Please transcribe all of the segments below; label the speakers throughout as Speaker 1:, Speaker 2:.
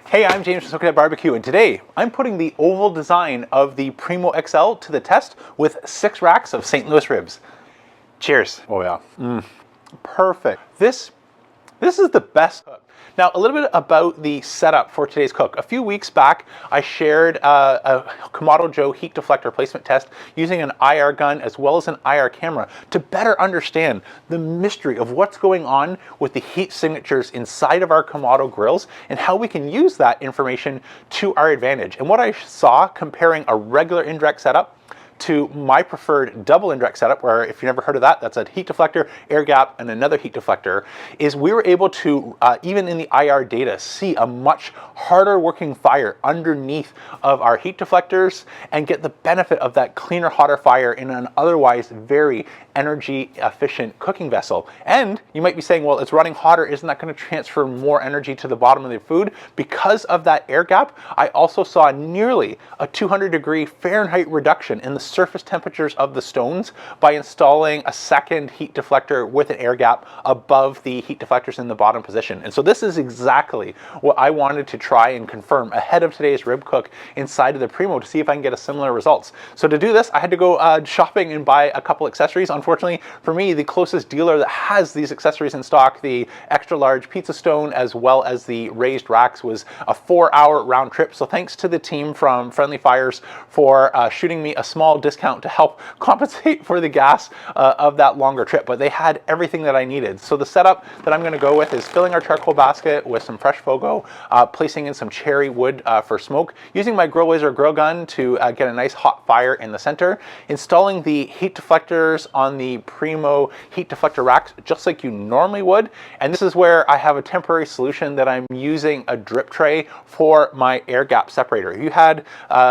Speaker 1: Hey, I'm James from Smoking Barbecue, and today I'm putting the oval design of the Primo XL to the test with 6 racks of St. Louis ribs. Cheers. Oh yeah. Perfect. This is the best cook. Now, a little bit about the setup for today's cook. A few weeks back, I shared a Kamado Joe heat deflector placement test using an IR gun as well as an IR camera to better understand the mystery of what's going on with the heat signatures inside of our Kamado grills and how we can use that information to our advantage. And what I saw comparing a regular indirect setup to my preferred double indirect setup, where if you've never heard of that, that's a heat deflector, air gap, and another heat deflector, is we were able to, even in the IR data, see a much harder working fire underneath of our heat deflectors and get the benefit of that cleaner, hotter fire in an otherwise very energy efficient cooking vessel. And you might be saying, well, it's running hotter, isn't that going to transfer more energy to the bottom of the food? Because of that air gap, I also saw nearly a 200-degree Fahrenheit reduction in the surface temperatures of the stones by installing a second heat deflector with an air gap above the heat deflectors in the bottom position. And so this is exactly what I wanted to try and confirm ahead of today's rib cook inside of the Primo to see if I can get a similar results. So to do this, I had to go shopping and buy a couple accessories. Unfortunately for me, the closest dealer that has these accessories in stock, the extra large pizza stone as well as the raised racks, was a 4-hour round trip. So thanks to the team from Friendly Fires for shooting me a small discount to help compensate for the gas of that longer trip, but they had everything that I needed. So the setup that I'm going to go with is filling our charcoal basket with some fresh Fogo, placing in some cherry wood for smoke, using my Grill Laser grill gun to get a nice hot fire in the center, installing the heat deflectors on the Primo heat deflector racks just like you normally would. And this is where I have a temporary solution that I'm using a drip tray for my air gap separator. If you had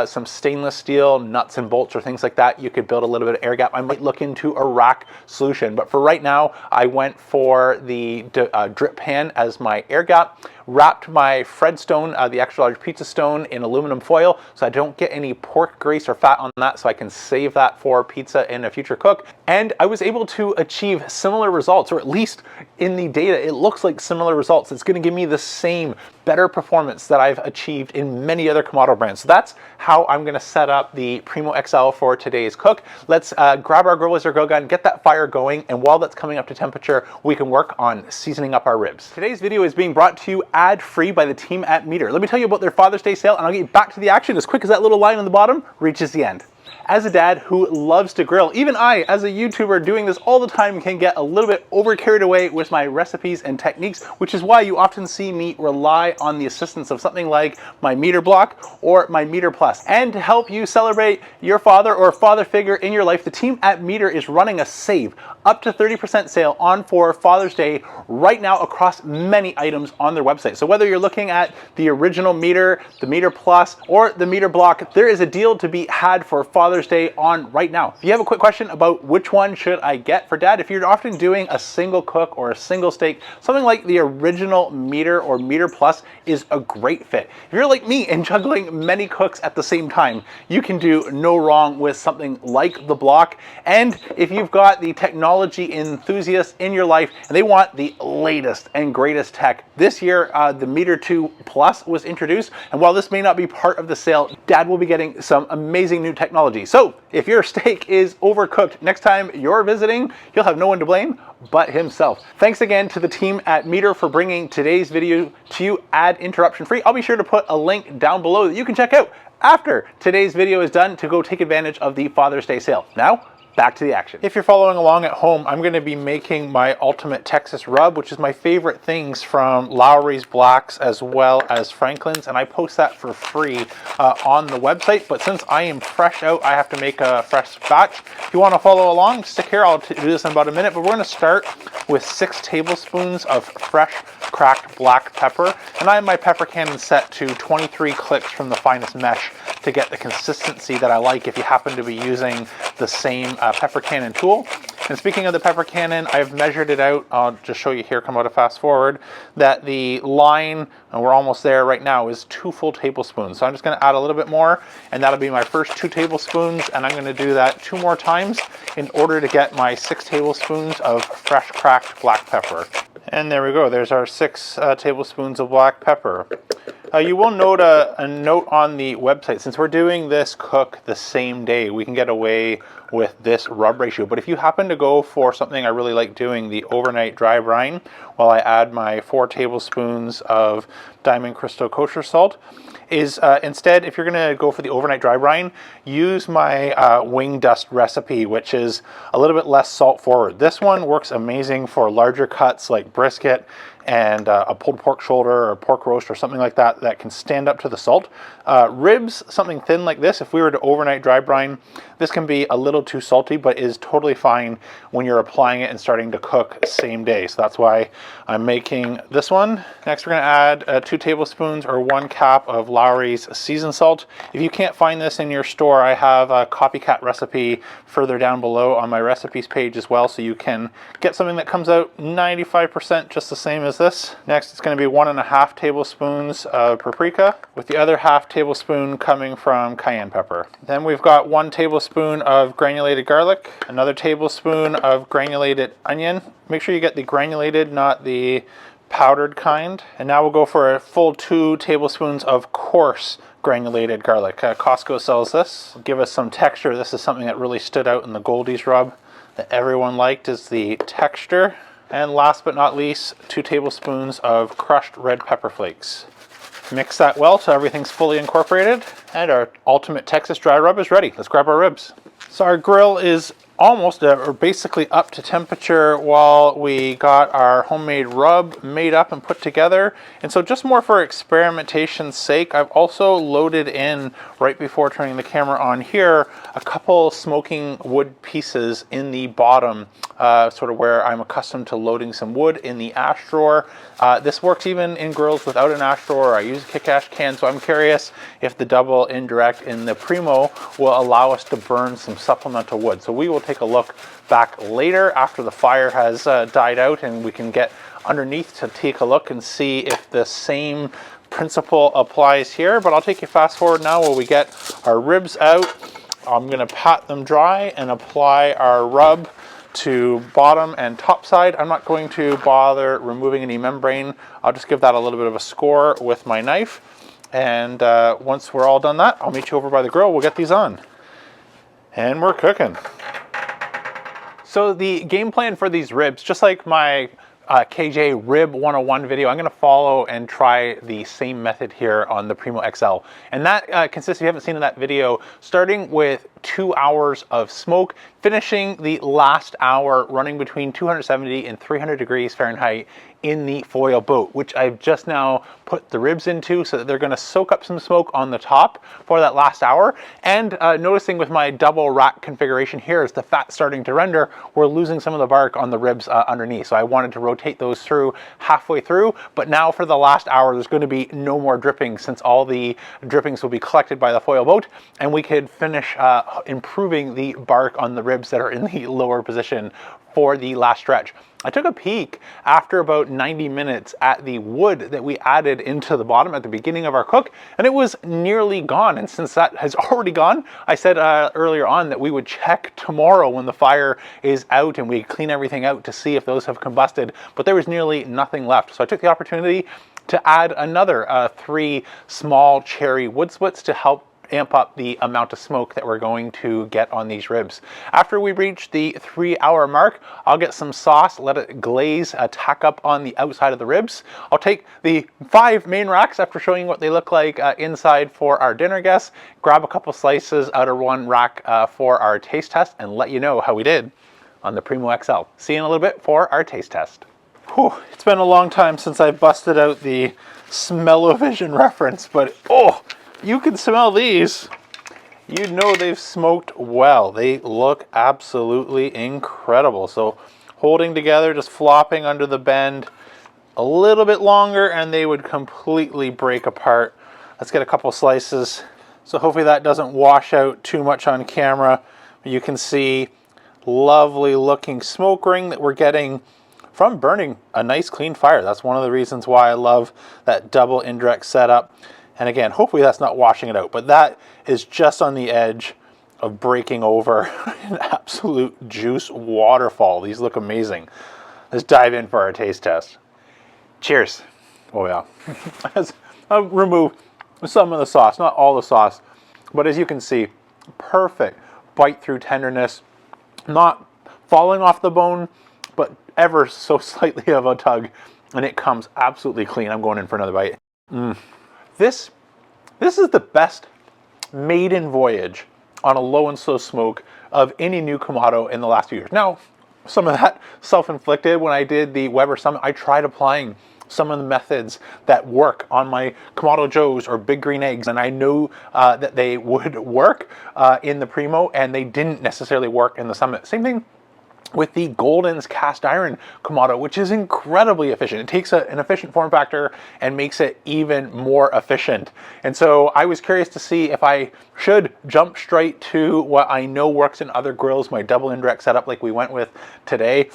Speaker 1: some stainless steel nuts and bolts or things like that, you could build a little bit of air gap. I might look into a rack solution, but for right now, I went for the drip pan as my air gap, wrapped my Fred stone, the extra large pizza stone, in aluminum foil so I don't get any pork grease or fat on that, so I can save that for pizza in a future cook. And I was able to achieve similar results, or at least in the data, it looks like similar results. It's going to give me the same better performance that I've achieved in many other Kamado brands. So that's how I'm going to set up the Primo XL for today's cook. Let's grab our Grill Laser grill gun, get that fire going, and while that's coming up to temperature, we can work on seasoning up our ribs. Today's video is being brought to you ad-free by the team at Meter. Let me tell you about their Father's Day sale, and I'll get you back to the action as quick as that little line on the bottom reaches the end. As a dad who loves to grill, even I, as a YouTuber doing this all the time, can get a little bit over carried away with my recipes and techniques, which is why you often see me rely on the assistance of something like my Meter Block or my Meter Plus. And to help you celebrate your father or father figure in your life, the team at Meter is running a save up to 30% sale on for Father's Day right now across many items on their website. So whether you're looking at the original Meter, the Meter Plus, or the Meter Block, there is a deal to be had for Father's Day on right now. If you have a quick question about which one should I get for dad, if you're often doing a single cook or a single steak, something like the original Meter or Meter Plus is a great fit. If you're like me and juggling many cooks at the same time, you can do no wrong with something like the Block. And if you've got the technology enthusiasts in your life and they want the latest and greatest tech, this year the Meter 2 Plus was introduced, and while this may not be part of the sale, dad will be getting some amazing new technology. So if your steak is overcooked next time you're visiting, he'll have no one to blame but himself. Thanks again to the team at Meter for bringing today's video to you ad interruption free. I'll be sure to put a link down below that you can check out after today's video is done to go take advantage of the Father's Day sale. Now, back to the action. If you're following along at home, I'm going to be making my ultimate Texas rub, which is my favorite things from Lowry's Blacks as well as Franklin's, and I post that for free on the website. But since I am fresh out, I have to make a fresh batch. If you want to follow along, stick here. I'll do this in about a minute, but we're going to start with 6 tablespoons of fresh cracked black pepper, and I have my pepper cannon set to 23 clicks from the finest mesh to get the consistency that I like if you happen to be using the same pepper cannon tool. And speaking of the pepper cannon, I've measured it out. I'll just show you here, come out a fast forward, that the line, and we're almost there right now, is 2 full tablespoons. So I'm just going to add a little bit more, and that'll be my first 2 tablespoons, and I'm going to do that 2 more times in order to get my 6 tablespoons of fresh cracked black pepper. And there we go, there's our 6 tablespoons of black pepper. You will note a note on the website. Since we're doing this cook the same day, we can get away with this rub ratio. But if you happen to go for something I really like doing, the overnight dry brine, while I add my 4 tablespoons of Diamond Crystal kosher salt, is instead, if you're going to go for the overnight dry brine, use my wing dust recipe, which is a little bit less salt forward. This one works amazing for larger cuts like brisket and a pulled pork shoulder or pork roast or something like that that can stand up to the salt. Ribs, something thin like this, if we were to overnight dry brine, this can be a little too salty, but is totally fine when you're applying it and starting to cook same day. So that's why I'm making this one. Next, we're going to add 2 tablespoons or 1 cap of Lowry's seasoned salt. If you can't find this in your store, I have a copycat recipe further down below on my recipes page as well, so you can get something that comes out 95% just the same as this. Next, it's going to be 1.5 tablespoons of paprika, with the other half tablespoon coming from cayenne pepper. Then we've got 1 tablespoon of granulated garlic, another tablespoon of granulated onion. Make sure you get the granulated, not the powdered kind. And now we'll go for a full 2 tablespoons of coarse granulated garlic. Costco sells this. Give us some texture. This is something that really stood out in the Goldie's rub that everyone liked, is the texture. And last but not least, 2 tablespoons of crushed red pepper flakes. Mix that well so everything's fully incorporated, and our ultimate Texas dry rub is ready. Let's grab our ribs. So our grill is almost or basically up to temperature while we got our homemade rub made up and put together. And so just more for experimentation's sake, I've also loaded in, right before turning the camera on here, a couple smoking wood pieces in the bottom, sort of where I'm accustomed to loading some wood in the ash drawer. This works even in grills without an ash drawer. I use a kick ash can, so I'm curious if the double indirect in the Primo will allow us to burn some supplemental wood. So we will take a look back later after the fire has died out, and we can get underneath to take a look and see if the same principle applies here. But I'll take you fast forward now while we get our ribs out. I'm going to pat them dry and apply our rub to bottom and top side. I'm not going to bother removing any membrane. I'll just give that a little bit of a score with my knife. And once we're all done that, I'll meet you over by the grill. We'll get these on. And we're cooking. So the game plan for these ribs, just like my KJ Rib 101 video, I'm going to follow and try the same method here on the Primo XL. And that consists, if you haven't seen that video, starting with 2 hours of smoke, finishing the last hour running between 270 and 300 degrees Fahrenheit in the foil boat, which I've just now put the ribs into so that they're going to soak up some smoke on the top for that last hour. And noticing with my double rack configuration here, as the fat starting to render, we're losing some of the bark on the ribs underneath. So I wanted to rotate those through halfway through, but now for the last hour, there's going to be no more dripping, since all the drippings will be collected by the foil boat, and we could finish improving the bark on the ribs that are in the lower position for the last stretch. I took a peek after about 90 minutes at the wood that we added into the bottom at the beginning of our cook, and it was nearly gone. And since that has already gone, I said earlier on that we would check tomorrow when the fire is out and we clean everything out to see if those have combusted, but there was nearly nothing left. So I took the opportunity to add another 3 small cherry wood splits to help amp up the amount of smoke that we're going to get on these ribs. After we reach the 3-hour mark, I'll get some sauce, let it glaze, tack up on the outside of the ribs. I'll take the 5 main racks after showing you what they look like inside for our dinner guests, grab a couple slices out of one rack for our taste test, and let you know how we did on the Primo XL. See you in a little bit for our taste test. Whew, it's been a long time since I busted out the smell-o-vision reference, but oh, you can smell these. You know they've smoked well. They look absolutely incredible. So holding together, just flopping under the bend a little bit longer, and they would completely break apart. Let's get a couple slices. So hopefully that doesn't wash out too much on camera. You can see lovely looking smoke ring that we're getting from burning a nice clean fire. That's one of the reasons why I love that double indirect setup. And again, hopefully that's not washing it out, but that is just on the edge of breaking over an absolute juice waterfall. These look amazing. Let's dive in for our taste test. Cheers. Oh yeah. I'll remove some of the sauce, not all the sauce, but as you can see, perfect bite through tenderness, not falling off the bone, but ever so slightly of a tug, and it comes absolutely clean. I'm going in for another bite. This is the best maiden voyage on a low and slow smoke of any new Kamado in the last few years. Now, some of that self-inflicted. When I did the Weber Summit, I tried applying some of the methods that work on my Kamado Joes or Big Green Eggs, and I knew that they would work in the Primo, and they didn't necessarily work in the Summit. Same thing with the Golden's cast iron Kamado, which is incredibly efficient. It takes an efficient form factor and makes it even more efficient. And so I was curious to see if I should jump straight to what I know works in other grills, my double indirect setup like we went with today.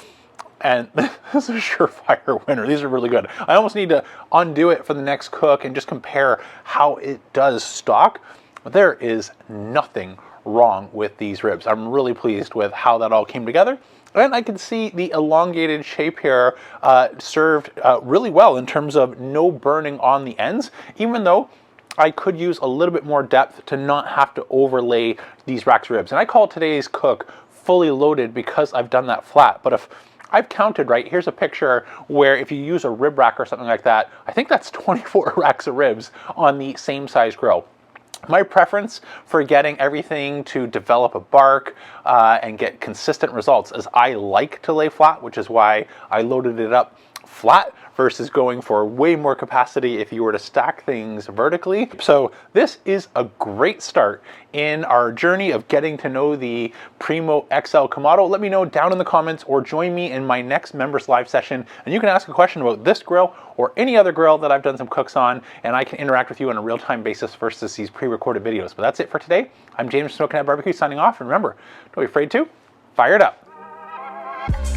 Speaker 1: And this is a surefire winner. These are really good. I almost need to undo it for the next cook and just compare how it does stock. But there is nothing wrong with these ribs. I'm really pleased with how that all came together. And I can see the elongated shape here served really well in terms of no burning on the ends, even though I could use a little bit more depth to not have to overlay these racks of ribs. And I call today's cook fully loaded because I've done that flat. But if I've counted right, here's a picture where if you use a rib rack or something like that, I think that's 24 racks of ribs on the same size grill. My preference for getting everything to develop a bark and get consistent results is I like to lay flat, which is why I loaded it up flat versus going for way more capacity if you were to stack things vertically. So this is a great start in our journey of getting to know the Primo XL Kamado. Let me know down in the comments or join me in my next members live session, and you can ask a question about this grill or any other grill that I've done some cooks on, and I can interact with you on a real-time basis versus these pre-recorded videos. But that's it for today. I'm James from Smoking At Barbecue signing off, and remember, don't be afraid to fire it up.